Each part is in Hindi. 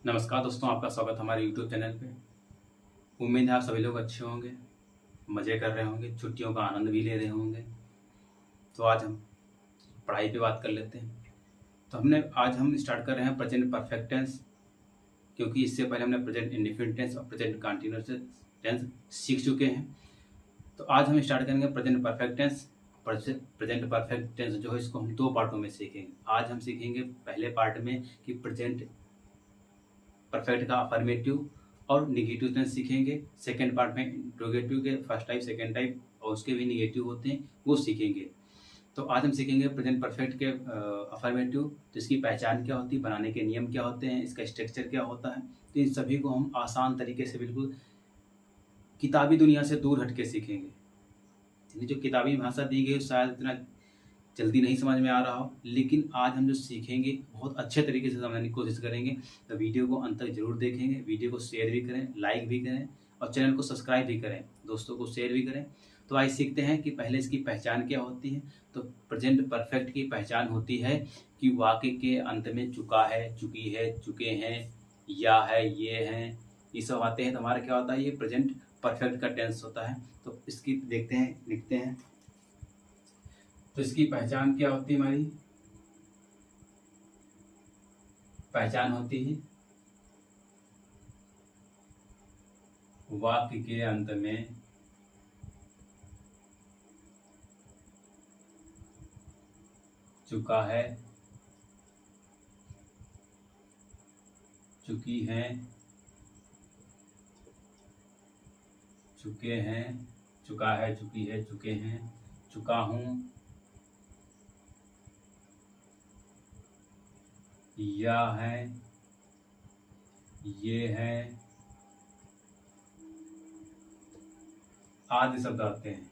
नमस्कार दोस्तों, आपका स्वागत है हमारे यूट्यूब चैनल पे। उम्मीद है आप सभी लोग अच्छे होंगे, मज़े कर रहे होंगे, छुट्टियों का आनंद भी ले रहे होंगे। तो आज हम पढ़ाई पे बात कर लेते हैं। तो आज हम स्टार्ट कर रहे हैं प्रेजेंट परफेक्ट टेंस, क्योंकि इससे पहले हमने प्रेजेंट इंडेफिनिट टेंस और प्रेजेंट कंटीन्यूअस टेंस सीख चुके हैं। तो आज हम स्टार्ट करेंगे present perfect tense. Present perfect tense जो है इसको हम दो पार्टों में सीखेंगे। आज हम सीखेंगे पहले पार्ट में कि प्रेजेंट परफेक्ट का अफर्मेटिव और निगेटिव टेंस सीखेंगे। सेकंड पार्ट में इंट्रोगेटिव के फर्स्ट टाइप, सेकंड टाइप और उसके भी निगेटिव होते हैं, वो सीखेंगे। तो आज हम सीखेंगे प्रेजेंट परफेक्ट के अफर्मेटिव। तो इसकी पहचान क्या होती है, बनाने के नियम क्या होते हैं, इसका स्ट्रक्चर क्या होता है। तो इन सभी को हम आसान तरीके से, बिल्कुल किताबी दुनिया से दूर हट के सीखेंगे। यानी जो किताबी भाषा दी गई शायद इतना जल्दी नहीं समझ में आ रहा हो, लेकिन आज हम जो सीखेंगे बहुत अच्छे तरीके से समझने की कोशिश करेंगे। तो वीडियो को अंत तक जरूर देखेंगे, वीडियो को शेयर भी करें, लाइक भी करें और चैनल को सब्सक्राइब भी करें, दोस्तों को शेयर भी करें। तो आइए सीखते हैं कि पहले इसकी पहचान क्या होती है। तो प्रेजेंट परफेक्ट की पहचान होती है कि वाक्य के अंत में चुका है, चुकी है, चुके हैं, या है, ये हैं, ये सब आते हैं। तो हमारा क्या होता है, ये प्रेजेंट परफेक्ट का टेंस होता है। तो इसकी देखते हैं, लिखते हैं। तो इसकी पहचान क्या होती है, हमारी पहचान होती है वाक्य के अंत में चुका है, चुकी है, चुके हैं, चुका है, चुकी है, चुके हैं, चुका हूं, या है, ये है, आदि शब्द आते हैं।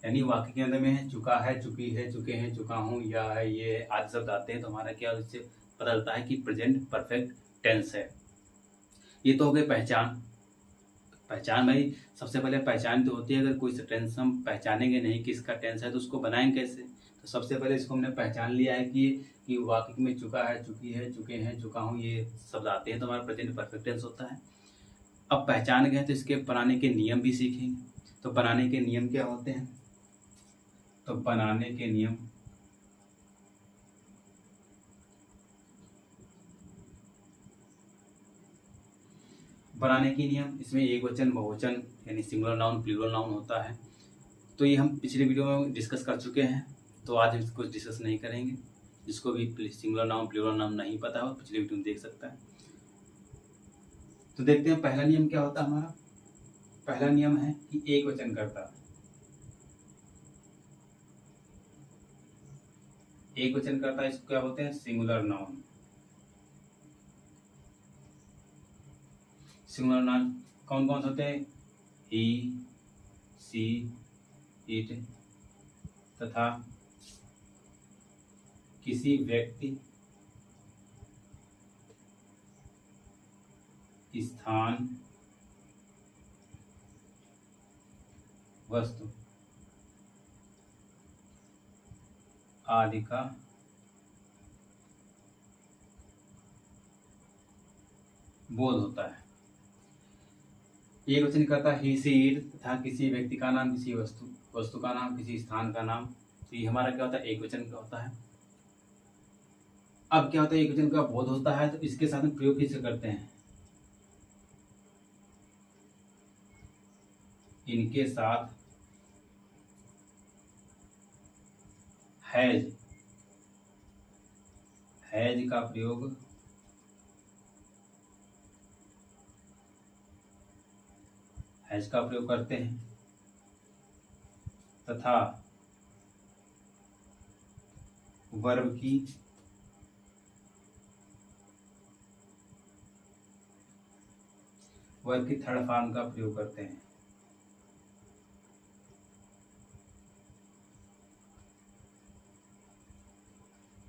यानी वाक्य के अंदर में है चुका है, चुकी है, चुके हैं, चुका हूं, या है, ये है, आदि शब्द आते हैं। तो हमारा क्या इससे पता चलता है कि प्रेजेंट परफेक्ट टेंस है। ये तो हो गई पहचान। पहचान भाई, सबसे पहले पहचान तो होती है। अगर कोई टेंस हम पहचानेंगे नहीं कि इसका टेंस है तो उसको बनाएंगे कैसे। तो सबसे पहले इसको हमने पहचान लिया है कि वाक्य में चुका है, चुकी है, चुके हैं, चुका हूं, ये शब्द आते हैं। तो हमारा प्रेजेंट परफेक्ट टेंस होता है। अब पहचान गए तो इसके बनाने के नियम भी सीखेंगे। तो बनाने के नियम क्या होते हैं। तो बनाने के नियम इसमें एक वचन, बहुवचन यानी सिंगुलर नाउन, प्लूरल नाउन होता है। तो ये हम पिछले वीडियो में डिस्कस कर चुके हैं। तो आज हम इसको डिस्कस नहीं करेंगे। जिसको भी सिंगुलर नाउन, प्लूरल नाउन नहीं पता हो पिछले वीडियो में देख सकता है। तो देखते हैं पहला नियम क्या होता है हमारा। पहला नियम है कि एक वचन करता है। एक वचन करता है, इसको क्या बोलते हैं, सिंगुलर नाउन। सिंगुलर नाउन कौन कौन से होते हैं, ही, सी, इट तथा किसी व्यक्ति, स्थान, वस्तु आदि का बोध होता है। एक वचन करता है ही, सी, इट तथा किसी व्यक्ति का नाम, किसी वस्तु का नाम, किसी स्थान का नाम। तो ये हमारा क्या होता है, एक वचन का होता है। अब क्या होता है, एक वचन का बोध होता है तो इसके साथ में प्रयोग किसे करते हैं, इनके साथ हैज का प्रयोग करते हैं तथा वर्ब की थर्ड फॉर्म का प्रयोग करते हैं।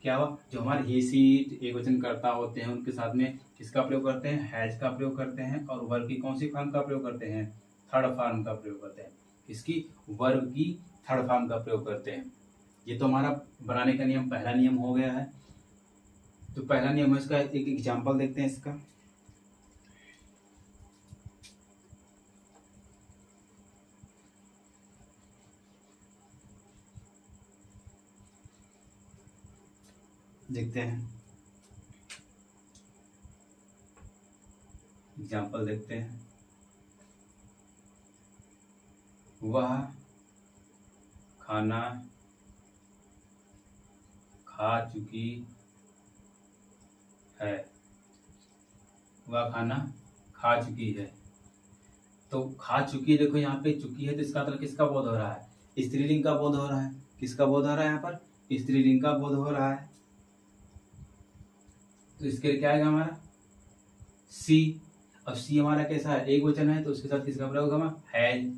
क्या हुआ, जो हमारे ही, सी, इट एक वचन कर्ता होते हैं उनके साथ में किसका प्रयोग करते हैं, हैज का प्रयोग करते हैं। और वर्ब की कौन सी फॉर्म का प्रयोग करते हैं, थर्ड फॉर्म का प्रयोग करते हैं। इसकी वर्ब की थर्ड फॉर्म का प्रयोग करते हैं। ये तो हमारा बनाने का नियम, पहला नियम हो गया है। तो पहला नियम है इसका, एक एग्जाम्पल देखते हैं इसका। देखते हैं, एग्जाम्पल देखते हैं। वह खाना खा चुकी है। वह खाना खा चुकी है। तो खा चुकी है, देखो यहाँ पे चुकी है, तो इसका मतलब किसका बोध हो रहा है? स्त्रीलिंग का बोध हो रहा है। किसका बोध हो रहा है यहाँ पर? स्त्रीलिंग का बोध हो रहा है। तो इसके लिए क्या आएगा हमारा? सी। अब सी हमारा कैसा है? एक वचन है, तो उसके साथ किसका प्रयोग होगा? हैज।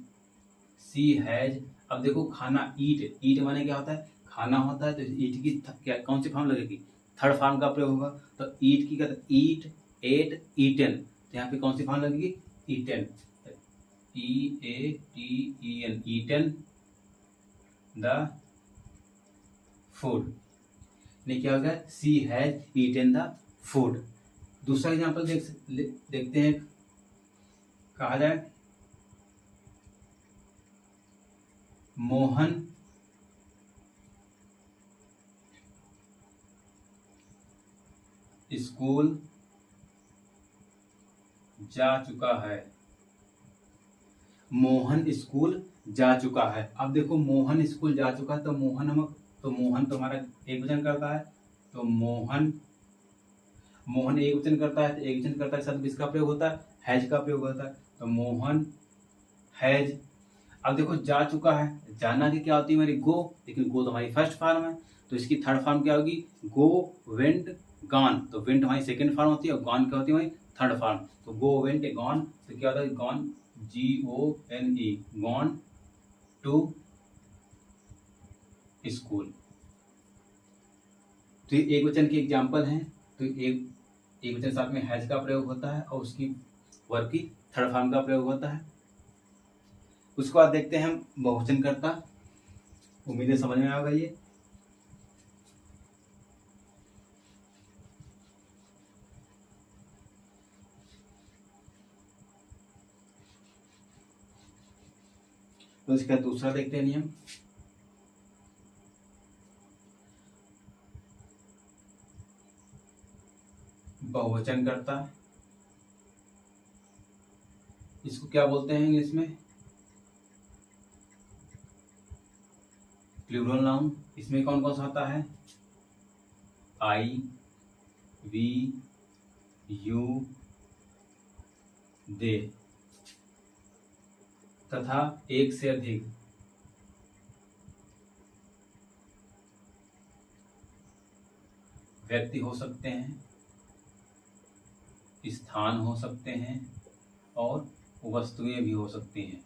She has. अब देखो खाना, ईट, ईट माने क्या होता है? खाना होता है। तो ईट की क्या कौन सी फॉर्म लगेगी? थर्ड फॉर्म का प्रयोग होगा। तो ईट की क्या? Eat, ate, eaten. तो यहाँ पे कौन सी फॉर्म लगेगी? Eaten. EATEN, eaten the food. नहीं, क्या होगा? She has eaten the food. दूसरा एग्जाम्पल देखते हैं। कहा जाए मोहन स्कूल जा चुका है। मोहन स्कूल जा चुका है। अब देखो मोहन स्कूल जा चुका है, तो मोहन तो हमारा एक वचन करता है। तो मोहन एक वचन करता है, तो एक वचन करता है, साथ किसका प्रयोग होता है? हैज का प्रयोग होता है। तो मोहन हैज। अब देखो जा चुका है, जाना की क्या होती है हमारी? गो। लेकिन गो तो हमारी फर्स्ट फॉर्म है, तो इसकी थर्ड फॉर्म क्या होगी? Go, went, gone. तो वेंट हमारी सेकंड फॉर्म होती है, और गॉन क्या होती है हमारी? Third form. तो गो, वेंट, गॉन। तो क्या होता है? Gone, GONE, gone to school. तो ये एक वचन की एग्जाम्पल है। तो एक वचन साथ में हैज का प्रयोग होता है, और उसकी वर्ब की थर्ड फॉर्म का प्रयोग होता है। उसके बाद देखते हैं हम बहुवचन कर्ता। उम्मीद है समझ में आ गई ये। तो इसका दूसरा देखते हैं नियम। बहुवचन कर्ता, इसको क्या बोलते हैं इंग्लिश में? Plural noun. इसमें कौन कौन सा आता है? I, we, you, they, तथा एक से अधिक व्यक्ति हो सकते हैं, स्थान हो सकते हैं, और वस्तुएं भी हो सकती हैं।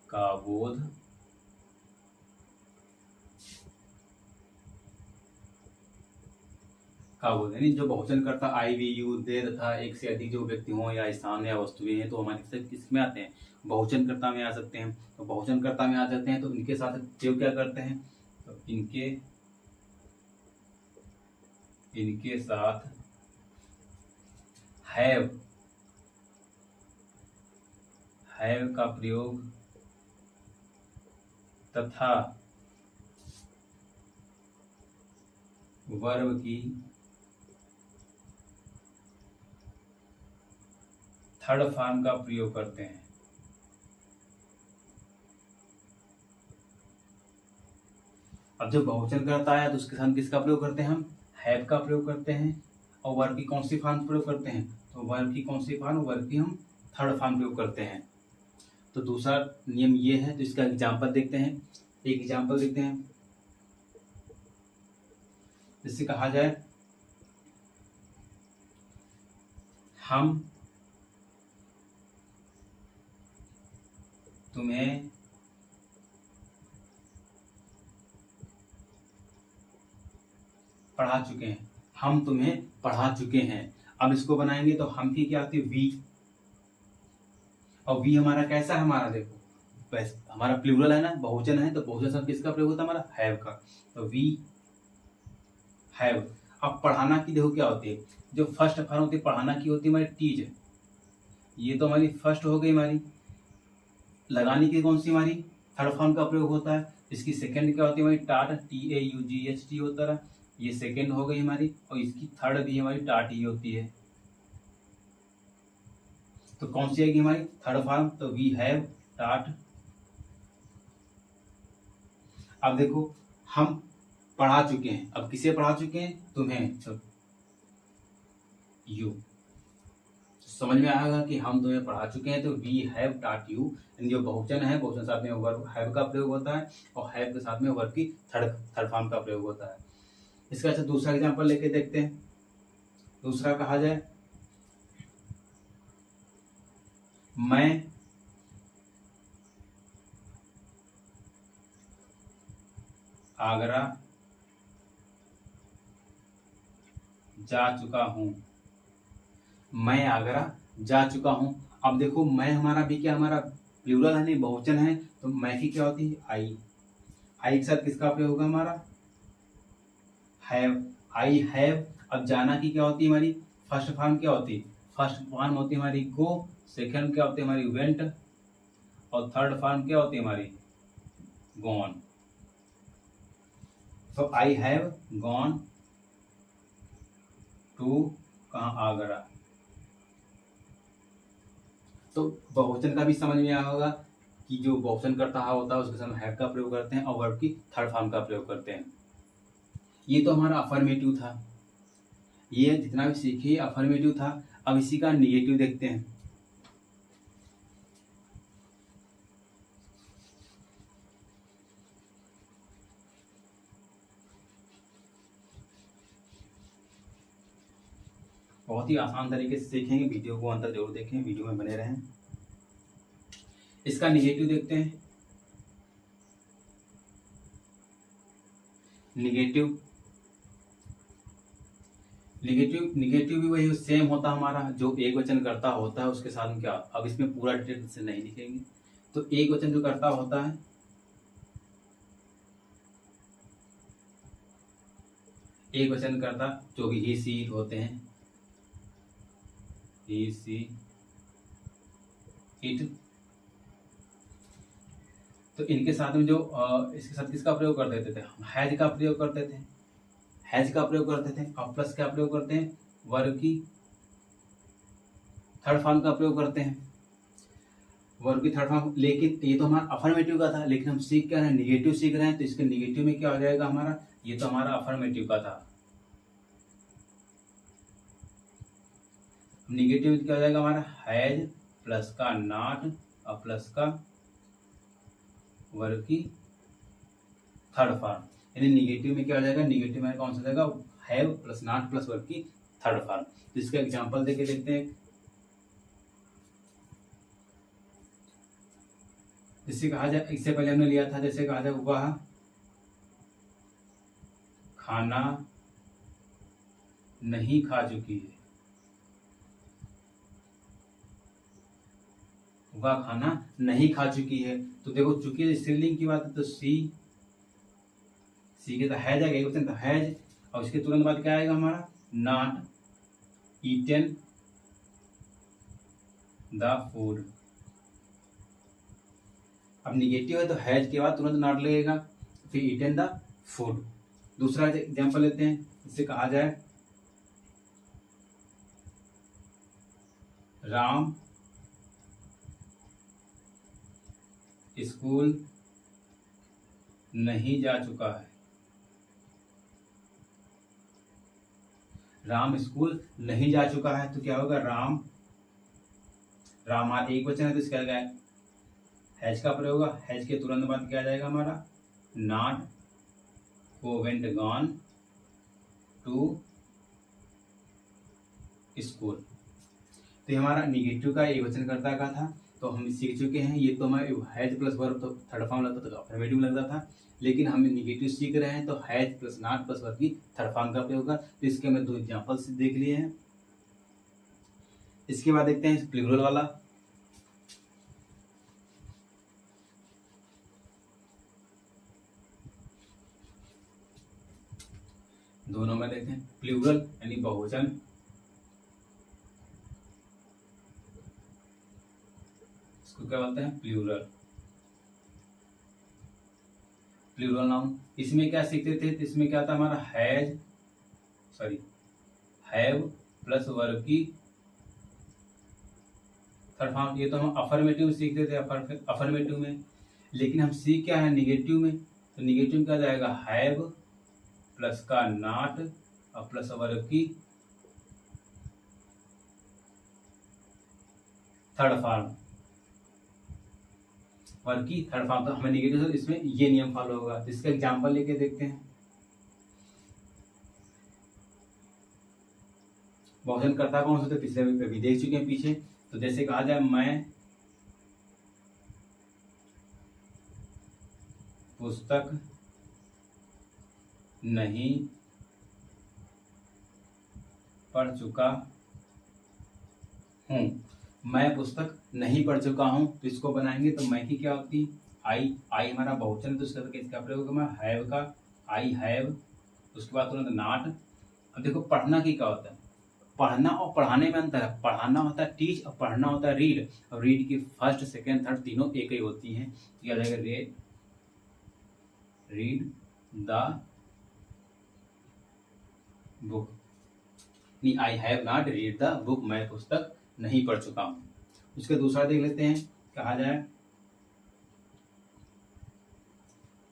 का बोध यानी जो बहुवचन करता I, we, you, they तथा एक से अधिक जो व्यक्ति हों या स्थान या वस्तुएं हैं, तो हमारे किसमें आते हैं? बहुवचन कर्ता में आ सकते हैं। तो बहुवचन कर्ता में आ जाते हैं, तो इनके साथ प्रयोग क्या करते हैं? तो इनके साथ हैव का प्रयोग तथा वर्ब की थर्ड फॉर्म का प्रयोग करते हैं। अब जब बहुवचन करता है, तो उसके साथ किसका प्रयोग करते हैं? हम हैव का प्रयोग करते हैं। और वर्ब की कौन सी फॉर्म प्रयोग करते हैं? तो वर्ब की कौन सी फॉर्म? वर्ब की हम थर्ड फॉर्म प्रयोग करते हैं। तो दूसरा नियम ये है। तो इसका एग्जाम्पल देखते हैं। एक एग्जाम्पल देखते हैं, जिससे कहा जाए हम तुम्हें पढ़ा चुके हैं। हम तुम्हें पढ़ा चुके हैं। अब इसको बनाएंगे, तो हम की क्या आती है? वी। और वी हमारा कैसा है, हमारा देखो वैसे हमारा प्लूरल है ना, बहुवचन है, तो बहुवचन शब्द किसका प्रयोग होता है, हमारा हैव का। तो वी हैव। अब पढ़ाना की देखो क्या होती है, जो फर्स्ट फॉर्म होती है पढ़ाना की होती है हमारी टीच। ये तो हमारी फर्स्ट हो गई हमारी। लगाने की कौन सी हमारी थर्ड फॉर्म का प्रयोग होता है। इसकी सेकंड क्या होती है हमारी टाट, TAUGHT होता है, ये सेकंड हो गई हमारी। और इसकी थर्ड भी हमारी टाट ही होती है। तो कौन सी आएगी हमारी थर्ड फॉर्म, तो वी हैव टाट। अब देखो हम पढ़ा चुके हैं, अब किसे पढ़ा चुके हैं, तुम्हें, तो यू। समझ में आएगा कि हम तुम्हें पढ़ा चुके हैं, तो वी हैव टाट यू। जो बहुवचन है, बहुवचन साथ में वर्ब हैव का प्रयोग होता है, और हैव के साथ में वर्ब की थर्ड फॉर्म का प्रयोग होता है। इसका अच्छा दूसरा एग्जांपल लेके देखते हैं। दूसरा कहा जाए, मैं आगरा जा चुका हूं। मैं आगरा जा चुका हूं। अब देखो मैं हमारा भी क्या, हमारा प्लूरल है नहीं, बहुवचन है, तो मैं की क्या होती है आई। आई के साथ किसका प्रयोग होगा हमारा हैव, आई हैव। अब जाना की क्या होती है हमारी फर्स्ट फॉर्म, क्या होती है फर्स्ट फॉर्म होती है हमारी गो, सेकंड क्या होती है हमारी वेंट, और थर्ड फॉर्म क्या होती है हमारी गॉन। तो आई हैव गॉन टू कहाँ, आगरा। तो बहुवचन का भी समझ में आया होगा कि जो बहुवचन करता होता है उसके साथ हैव का प्रयोग करते हैं, और वर्ब की थर्ड फॉर्म का प्रयोग करते हैं। ये तो हमारा अफर्मेटिव था, ये जितना भी सीखे अफर्मेटिव था। अब इसी का निगेटिव देखते हैं। बहुत ही आसान तरीके से सीखेंगे, वीडियो को अंत तक जरूर देखें, वीडियो में बने रहें। इसका निगेटिव देखते हैं। निगेटिव निगेटिव भी वही सेम होता हमारा, जो एक वचन करता होता है उसके साथ में क्या। अब इसमें पूरा डिटेल से नहीं लिखेंगे, तो एक वचन जो करता होता है, एक वचन करता जो कि ही सी होते हैं, ही सी इट। तो इनके साथ में जो इसके साथ किसका प्रयोग कर देते थे, हैज का प्रयोग करते थे, हैज का प्रयोग करते थे। और प्लस क्या प्रयोग करते हैं, वर्ब की थर्ड फॉर्म का प्रयोग करते हैं, वर्ब की थर्ड फॉर्म। लेकिन ये तो हमारा अफर्मेटिव का था, लेकिन हम सीख क्या रहे हैं, निगेटिव सीख रहे हैं, तो इसके निगेटिव में क्या हो जाएगा हमारा, ये तो हमारा अफर्मेटिव का था। निगेटिव में क्या हो जाएगा हमारा, हैज प्लस का नॉट और प्लस का वर्ब की थर्ड फॉर्म। यानी निगेटिव में क्या हो जाएगा, निगेटिव में कौन सा जाएगा, have plus not plus verb की थर्ड फॉर्म। तो इसका एग्जांपल देके देखते हैं। जिससे कहा जाए, इससे पहले हमने लिया था, जैसे कहा जाए वह खाना नहीं खा चुकी है, वह खाना नहीं खा चुकी है। तो देखो चुकी है स्त्रीलिंग की बात है, तो सी के तो हैज आएगा, एक वचन तो हैज, और इसके तुरंत बाद क्या आएगा हमारा, नॉट ईटन द फूड। अब निगेटिव है तो हैज के बाद तुरंत नॉट लगेगा, फिर ईटन द फूड। दूसरा एग्जांपल लेते हैं, इससे कहा जाए राम स्कूल नहीं जा चुका है, राम स्कूल नहीं जा चुका है। तो क्या होगा, राम एक वचन है तो इसका हैज का प्रयोग होगा, हैज के तुरंत बाद क्या आ जाएगा हमारा, not went gone to school. तो ये हमारा निगेटिव का एक वचन करता का था, तो हम सीख चुके हैं। ये तो हमारे हैज प्लस वर्ब तो थर्ड फॉर्म लगता था, अफर्मेटिव लगता था, लेकिन हम निगेटिव सीख रहे हैं तो has plus not plus verb की थर्ड फॉर्म का प्रयोग होगा। तो इसके हमने दो एग्जांपल्स देख लिए हैं। इसके बाद देखते हैं प्लूरल वाला। दोनों में देखें प्लूरल यानी बहुवचन, इसको क्या बोलते हैं प्लूरल, प्लूरल नाउन। इसमें क्या सीखते थे, तो इसमें क्या था हमारा हैव प्लस वर्ब की थर्ड फॉर्म। ये तो हम अफर्मेटिव सीखते थे अफर्मेटिव में, लेकिन हम सीख क्या है निगेटिव में। तो निगेटिव में क्या जाएगा हैव प्लस का नॉट और प्लस वर्ब की थर्ड फॉर्म, वर्ब की थर्ड फॉर्म। तो हमें निगेटिव, इसमें ये नियम फॉलो होगा। तो इसका एग्जांपल लेके देखते हैं। बहुवचन करता कौन सा, तो पिछले भी देख चुके हैं पीछे। तो जैसे कहा जाए मैं पुस्तक नहीं पढ़ चुका हूँ, मैं पुस्तक नहीं पढ़ चुका हूँ। तो इसको बनाएंगे तो मैं की क्या होती, आई हमारा बहुवचन, तो इसका प्रयोग होगा हैव का, आई हैव, उसके बाद तुरंत नॉट। अब देखो पढ़ना की क्या होता है, पढ़ना और पढ़ाने में अंतर है। पढ़ाना होता है टीच और पढ़ना होता है रीड। और रीड की फर्स्ट सेकेंड थर्ड तीनों एक ही होती हैं। क्या जाएगा रीड द बुक, नहीं I have not read the book, मैं पुस्तक नहीं पढ़ चुका हूँ। उसके दूसरा देख लेते हैं, कहा जाए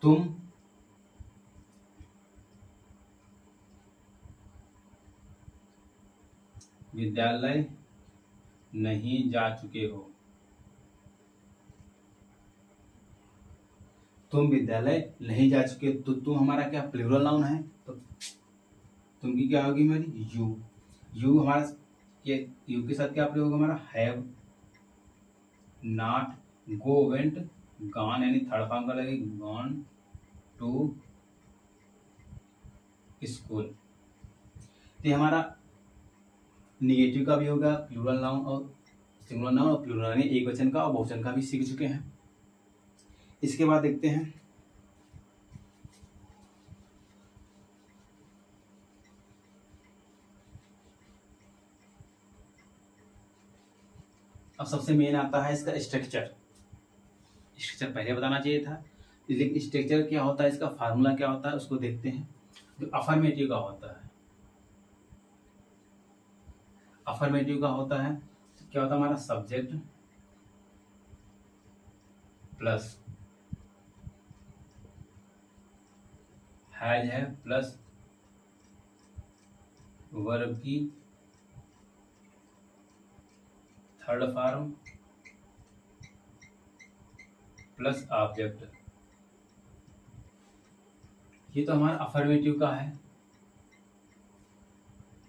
तुम विद्यालय नहीं जा चुके हो, तुम विद्यालय नहीं जा चुके। तो तुम हमारा क्या प्लूरल नाउन है, तो तुम की क्या होगी हमारी यू हमारा, ये यू के साथ क्या प्रयोग होगा हमारा have not go went gone, यानी थर्ड फॉर्म का लगेगा गॉन टू स्कूल। तो ये हमारा निगेटिव का भी होगा प्लूरल नाउन और सिंगुलर नाउन, और प्लूरल यानी एक वचन का और बहुवचन का भी सीख चुके हैं। इसके बाद देखते हैं अब सबसे मेन आता है इसका स्ट्रक्चर पहले बताना चाहिए था, लेकिन स्ट्रक्चर क्या होता है, इसका फार्मूला क्या होता है उसको देखते हैं। जो अफर्मेटिव का होता है, अफर्मेटिव का होता है क्या होता है हमारा सब्जेक्ट प्लस हैज है प्लस वर्ब की थर्ड फॉर्म प्लस ऑब्जेक्ट। ये तो हमारा अफर्मेटिव का है।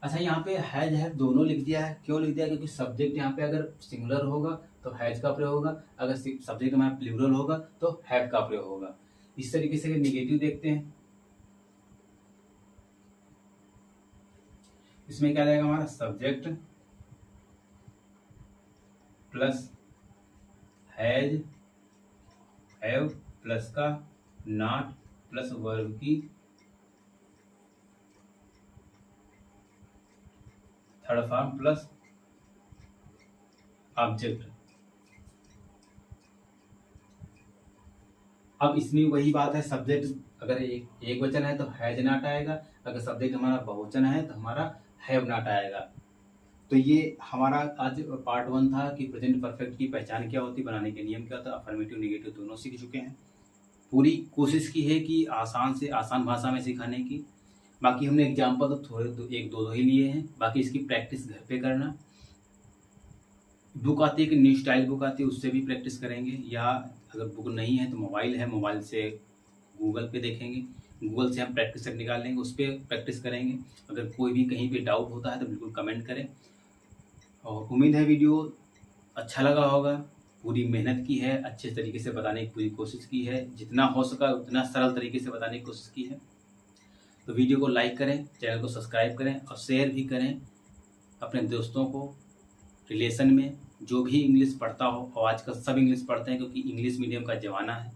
अच्छा यहाँ पे हैज है दोनों लिख दिया है, क्यों लिख दिया, क्योंकि सब्जेक्ट यहाँ पे अगर सिंगुलर होगा तो हैज का प्रयोग होगा, अगर सब्जेक्ट हमारा प्लूरल होगा तो हैव का प्रयोग होगा। इस तरीके से नेगेटिव देखते हैं, इसमें क्या जाएगा हमारा subject plus has have plus का नॉट प्लस वर्ब की थर्ड फॉर्म प्लस ऑब्जेक्ट। अब इसमें वही बात है, सब्जेक्ट अगर एक वचन है तो हैज नॉट आएगा, अगर सब्जेक्ट हमारा बहुवचन है तो हमारा हैव नॉट आएगा। तो ये हमारा आज पार्ट 1 था कि प्रेजेंट परफेक्ट की पहचान क्या होती, बनाने के नियम क्या होता है। अफर्मेटिव निगेटिव दोनों सीख चुके हैं। पूरी कोशिश की है कि आसान से आसान भाषा में सिखाने की। बाकी हमने एग्जाम्पल तो थोड़े एक दो ही लिए हैं, बाकी इसकी प्रैक्टिस घर पे करना। बुक आती है कि न्यू स्टाइल बुक आती है, उससे भी प्रैक्टिस करेंगे, या अगर बुक नहीं है तो मोबाइल है, मोबाइल से गूगल पे देखेंगे, गूगल से हम प्रैक्टिस सेट निकाल लेंगे, उस पर प्रैक्टिस करेंगे। अगर कोई भी कहीं पे डाउट होता है तो बिल्कुल कमेंट करें। और उम्मीद है वीडियो अच्छा लगा होगा। पूरी मेहनत की है, अच्छे तरीके से बताने की पूरी कोशिश की है, जितना हो सका उतना सरल तरीके से बताने की कोशिश की है। तो वीडियो को लाइक करें, चैनल को सब्सक्राइब करें और शेयर भी करें अपने दोस्तों को। रिलेशन में जो भी इंग्लिश पढ़ता हो, और आजकल सब इंग्लिश पढ़ते हैं क्योंकि इंग्लिश मीडियम का ज़माना है।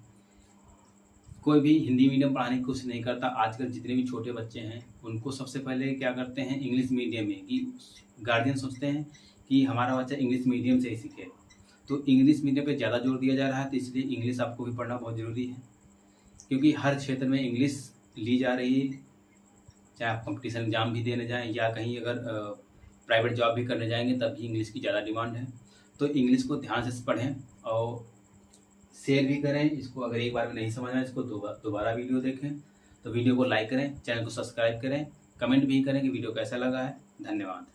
कोई भी हिंदी मीडियम पढ़ाने की कोशिश नहीं करता। आजकल जितने भी छोटे बच्चे हैं उनको सबसे पहले क्या करते हैं, इंग्लिश मीडियम में, कि गार्जियन सोचते हैं कि हमारा बच्चा इंग्लिश मीडियम से ही सीखे। तो इंग्लिश मीडियम पे ज़्यादा जोर दिया जा रहा है, तो इसलिए इंग्लिश आपको भी पढ़ना बहुत ज़रूरी है, क्योंकि हर क्षेत्र में इंग्लिश ली जा रही है। चाहे आप कंपटीशन एग्ज़ाम भी देने जाएँ या कहीं अगर प्राइवेट जॉब भी करने जाएंगे तब भी इंग्लिश की ज़्यादा डिमांड है। तो इंग्लिश को ध्यान से पढ़ें और शेयर भी करें इसको। अगर एक बार में नहीं समझ आए इसको दोबारा वीडियो देखें। तो वीडियो को लाइक करें, चैनल को सब्सक्राइब करें, कमेंट भी करें कि वीडियो कैसा लगा है। धन्यवाद।